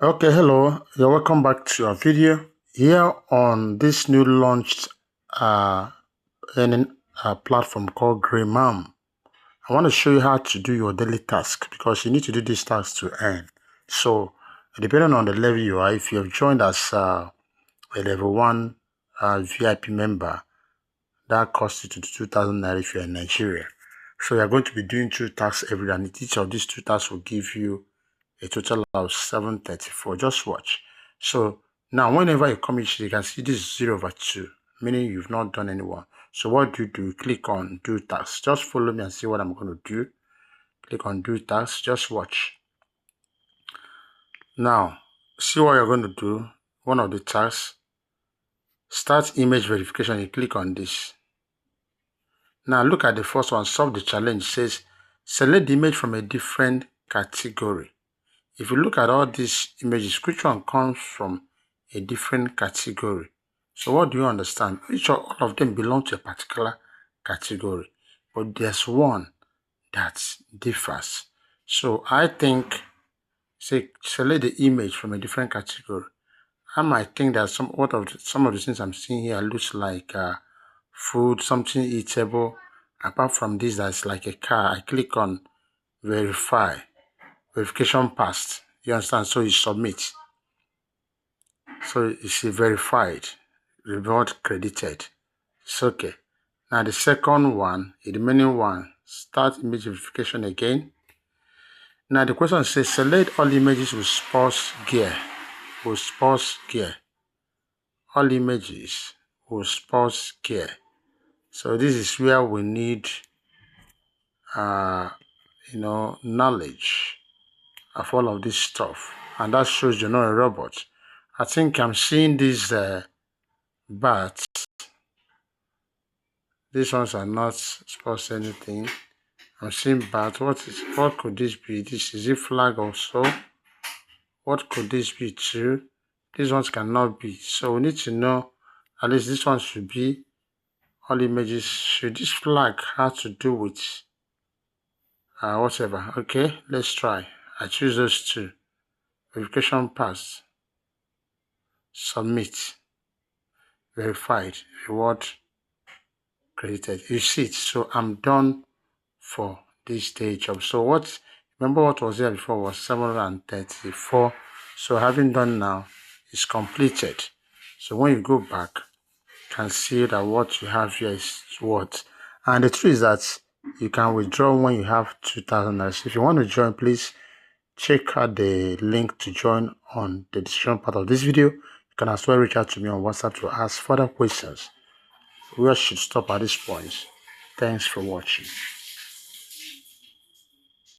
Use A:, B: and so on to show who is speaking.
A: Okay, hello. You're welcome back to our video. Here on this new launched uh, earning platform called Greymam, I want to show you how to do your daily task because you need to do these tasks to earn. So, depending on the level you are, if you have joined as a level 1 VIP member, that costs you to 2,000 naira if you're in Nigeria. So, you're going to be doing 2 tasks every day, and each of these 2 tasks will give you a total of 734. Just watch. So now whenever you come each, you can see this is 0/2, meaning you've not done any one. So what do? Click on do tasks. Just follow me and see what I'm going to do. Click on do tasks. Just watch. Now see what you're going to do. One of the tasks, start image verification. You click on this. Now look at the first one. Solve the challenge. It says select the image from a different category. If you look at all these images, which one comes from a different category? So what do you understand? All of them belong to a particular category, but there's one that differs. So I think, say, select the image from a different category. I might think that some of the things I'm seeing here looks like food, something eatable. Apart from this, that's like a car. I click on verify. Verification passed. You understand? So you submit. So you see verified, reward credited. It's okay. Now the second one, the remaining one, start image verification again. Now the question says select all images with sports gear. With sports gear. All images with sports gear. So this is where we need knowledge of all of this stuff, and that shows you're not a robot. I think I'm seeing these bats. These ones are not supposed to anything. I'm seeing bats. What could this be? This is a flag also. What could this be too? These ones cannot be. So we need to know at least this one should be all images. Should this flag have to do with whatever? Okay, let's try. I choose those two. Verification passed. Submit. Verified. Reward credited. You see it. So I'm done for this day job. So remember what was there before was 734. So having done now is completed. So when you go back, you can see that what you have here is what. And the truth is that you can withdraw when you have 2,000 naira. So if you want to join, please check out the link to join on the description part of this video. You can as well reach out to me on WhatsApp to ask further questions. We should stop at this point. Thanks for watching.